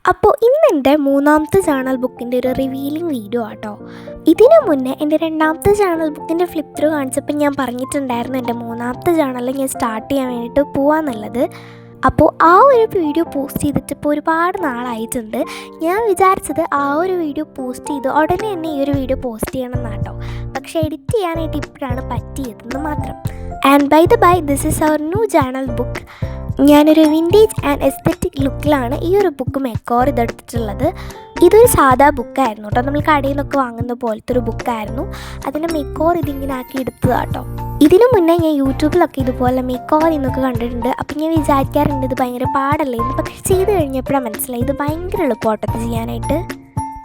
അപ്പോൾ ഇന്ന് എൻ്റെ മൂന്നാമത്തെ ജേണൽ ബുക്കിൻ്റെ ഒരു റിവീലിംഗ് വീഡിയോ ആട്ടോ. ഇതിനു മുന്നേ എൻ്റെ രണ്ടാമത്തെ ജേണൽ ബുക്കിൻ്റെ ഫ്ലിപ്പ് ത്രൂ കാണിച്ചപ്പോൾ ഞാൻ പറഞ്ഞിട്ടുണ്ടായിരുന്നു എൻ്റെ മൂന്നാമത്തെ ജേണലിൽ ഞാൻ സ്റ്റാർട്ട് ചെയ്യാൻ വേണ്ടിയിട്ട് പോകാമെന്നുള്ളത്. അപ്പോൾ ആ ഒരു വീഡിയോ പോസ്റ്റ് ചെയ്തിട്ട് ഇപ്പോൾ ഒരുപാട് നാളായിട്ടുണ്ട്. ഞാൻ വിചാരിച്ചത് ആ ഒരു വീഡിയോ പോസ്റ്റ് ചെയ്ത് ഉടനെ തന്നെ ഈ ഒരു വീഡിയോ പോസ്റ്റ് ചെയ്യണം എന്നാട്ടോ. പക്ഷേ എഡിറ്റ് ചെയ്യാനായിട്ട് ഇപ്പോഴാണ് പറ്റിയതെന്ന് മാത്രം. And by the by, this is our new journal book. ഞാനൊരു വിൻറ്റേജ് ആൻഡ് എസ്തെറ്റിക് ലുക്കിലാണ് ഈ ഒരു ബുക്ക് മെക്കോർ ഇതെടുത്തിട്ടുള്ളത്. ഇതൊരു സാധാ ബുക്കായിരുന്നു കേട്ടോ, നമ്മൾ കടയിൽ നിന്നൊക്കെ വാങ്ങുന്ന പോലത്തെ ഒരു ബുക്കായിരുന്നു. അതിൻ്റെ മെക്കോർ ഇതിങ്ങനെ ആക്കി എടുത്തതാട്ടോ. ഇതിനു മുന്നേ ഞാൻ യൂട്യൂബിലൊക്കെ ഇതുപോലെ മെക്കോർ എന്നൊക്കെ കണ്ടിട്ടുണ്ട്. അപ്പം ഞാൻ വിചാരിക്കാറുണ്ട് ഇത് ഭയങ്കര പാടല്ലേ എന്ന്. പക്ഷേ ചെയ്ത് കഴിഞ്ഞപ്പോഴാണ് മനസ്സിലായി ഇത് ഭയങ്കര എളുപ്പമായിട്ടത് ചെയ്യാനായിട്ട്.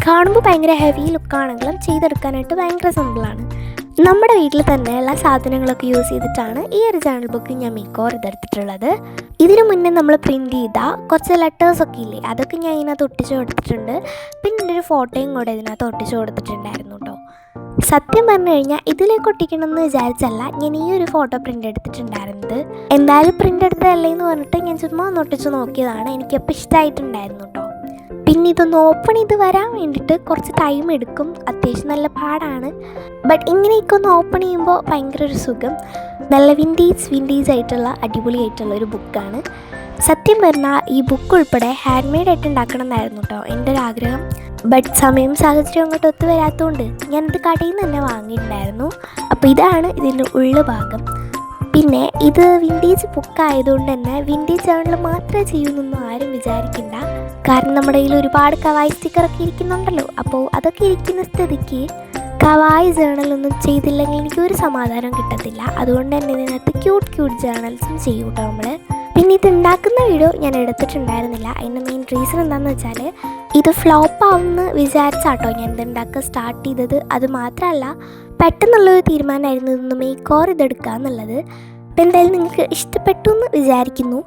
കാണുമ്പോൾ ഭയങ്കര ഹെവി ലുക്കാണെങ്കിലും ചെയ്തെടുക്കാനായിട്ട് ഭയങ്കര സിമ്പിളാണ്. നമ്മുടെ വീട്ടിൽ തന്നെ എല്ലാ സാധനങ്ങളൊക്കെ യൂസ് ചെയ്തിട്ടാണ് ഈ ഒരു ജേണൽ ബുക്ക് ഞാൻ മെക്കോർ ഇതെടുത്തിട്ടുള്ളത്. ഇതിനു മുന്നേ നമ്മൾ പ്രിൻറ്റ് ചെയ്ത കുറച്ച് ലെറ്റേഴ്സൊക്കെ ഇല്ലേ, അതൊക്കെ ഞാൻ ഇതിനകത്ത് ഒട്ടിച്ച് കൊടുത്തിട്ടുണ്ട്. പിന്നെ എൻ്റെ ഒരു ഫോട്ടോയും കൂടെ ഇതിനകത്ത് ഒട്ടിച്ച് കൊടുത്തിട്ടുണ്ടായിരുന്നു കേട്ടോ. സത്യം പറഞ്ഞു കഴിഞ്ഞാൽ ഇതിലേക്ക് ഒട്ടിക്കണമെന്ന് വിചാരിച്ചല്ല ഞാൻ ഈ ഒരു ഫോട്ടോ പ്രിൻ്റ് എടുത്തിട്ടുണ്ടായിരുന്നത്. എന്തായാലും പ്രിൻ്റ് എടുത്തതല്ലേ എന്ന് പറഞ്ഞിട്ട് ഞാൻ ചുമ്മാ ഒന്ന് ഒട്ടിച്ച് നോക്കിയതാണ്. എനിക്കപ്പോൾ ഇഷ്ടമായിട്ടുണ്ടായിരുന്നു കേട്ടോ. പിന്നെ ഇതൊന്ന് ഓപ്പൺ ചെയ്ത് വരാൻ വേണ്ടിയിട്ട് കുറച്ച് ടൈം എടുക്കും, അത്യാവശ്യം നല്ല പാടാണ്. ബട്ട് ഇങ്ങനെയൊക്കെ ഒന്ന് ഓപ്പൺ ചെയ്യുമ്പോൾ ഭയങ്കര ഒരു സുഖം. നല്ല വിൻറ്റേജ് ആയിട്ടുള്ള അടിപൊളിയായിട്ടുള്ള ഒരു ബുക്കാണ്. സത്യം പറഞ്ഞാൽ ഈ ബുക്ക് ഉൾപ്പെടെ ഹാൻഡ് മെയ്ഡ് ആയിട്ട് ഉണ്ടാക്കണം എന്നായിരുന്നു കേട്ടോ എൻ്റെ ഒരു ആഗ്രഹം. ബട്ട് സമയം സാഹചര്യം അങ്ങോട്ട് ഒത്തു വരാത്തതുകൊണ്ട് ഞാനിത് കടയിൽ നിന്ന് തന്നെ വാങ്ങിയിട്ടുണ്ടായിരുന്നു. അപ്പോൾ ഇതാണ് ഇതിൻ്റെ ഉള്ളു ഭാഗം. പിന്നെ ഇത് വിൻറ്റേജ് ബുക്കായതുകൊണ്ട് തന്നെ വിൻറ്റേജ് ജേണൽ മാത്രമേ ചെയ്യുന്നൊന്നും ആരും വിചാരിക്കണ്ട. കാരണം നമ്മുടെ കയ്യിൽ ഒരുപാട് കവായി സ്റ്റിക്കറൊക്കെ ഇരിക്കുന്നുണ്ടല്ലോ. അപ്പോൾ അതൊക്കെ ഇരിക്കുന്ന സ്ഥിതിക്ക് കവായി ജേണലൊന്നും ചെയ്തില്ലെങ്കിൽ എനിക്കൊരു സമാധാനം കിട്ടത്തില്ല. അതുകൊണ്ട് തന്നെ ഇതിനകത്ത് ക്യൂട്ട് ജേണൽസും ചെയ്യും കേട്ടോ നമ്മൾ. പിന്നെ ഇത് ഉണ്ടാക്കുന്ന വീഡിയോ ഞാൻ എടുത്തിട്ടുണ്ടായിരുന്നില്ല. അതിൻ്റെ മെയിൻ റീസൺ എന്താണെന്ന് വെച്ചാൽ ഇത് ഫ്ലോപ്പ് ആവുമെന്ന് വിചാരിച്ചാട്ടോ ഞാൻ ഇത് ഉണ്ടാക്കുക സ്റ്റാർട്ട് ചെയ്തത്. അത് മാത്രമല്ല പെട്ടെന്നുള്ളൊരു തീരുമാനമായിരുന്നു ഇതൊന്ന് മെക്കോർ ഇതെടുക്കുക എന്നുള്ളത്. അപ്പോൾ എന്തായാലും നിങ്ങൾക്ക് ഇഷ്ടപ്പെട്ടു എന്ന് വിചാരിക്കുന്നു.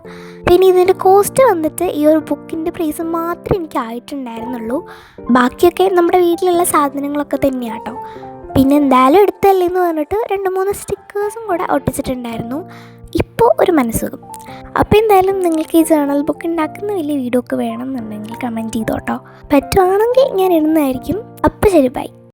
പിന്നെ ഇതിൻ്റെ കോസ്റ്റ് വന്നിട്ട് ഈ ഒരു ബുക്കിൻ്റെ പ്രൈസ് മാത്രമേ എനിക്ക് ആയിട്ടുണ്ടായിരുന്നുള്ളൂ. ബാക്കിയൊക്കെ നമ്മുടെ വീട്ടിലുള്ള സാധനങ്ങളൊക്കെ തന്നെയാട്ടോ. പിന്നെ എന്തായാലും എടുത്തല്ലേ എന്ന് പറഞ്ഞിട്ട് 2-3 സ്റ്റിക്കേഴ്സും കൂടെ ഒട്ടിച്ചിട്ടുണ്ടായിരുന്നു. ഇപ്പോൾ ഒരു മനസ്സുഖം. അപ്പോൾ എന്തായാലും നിങ്ങൾക്ക് ഈ ജേണൽ ബുക്ക് ഉണ്ടാക്കുന്ന വലിയ വീഡിയോ ഒക്കെ വേണമെന്നുണ്ടെങ്കിൽ കമൻറ്റ് ചെയ്തോട്ടോ. പറ്റുവാണെങ്കിൽ ഞാൻ ഇടുന്നതായിരിക്കും. അപ്പോൾ ശരി, ബൈ.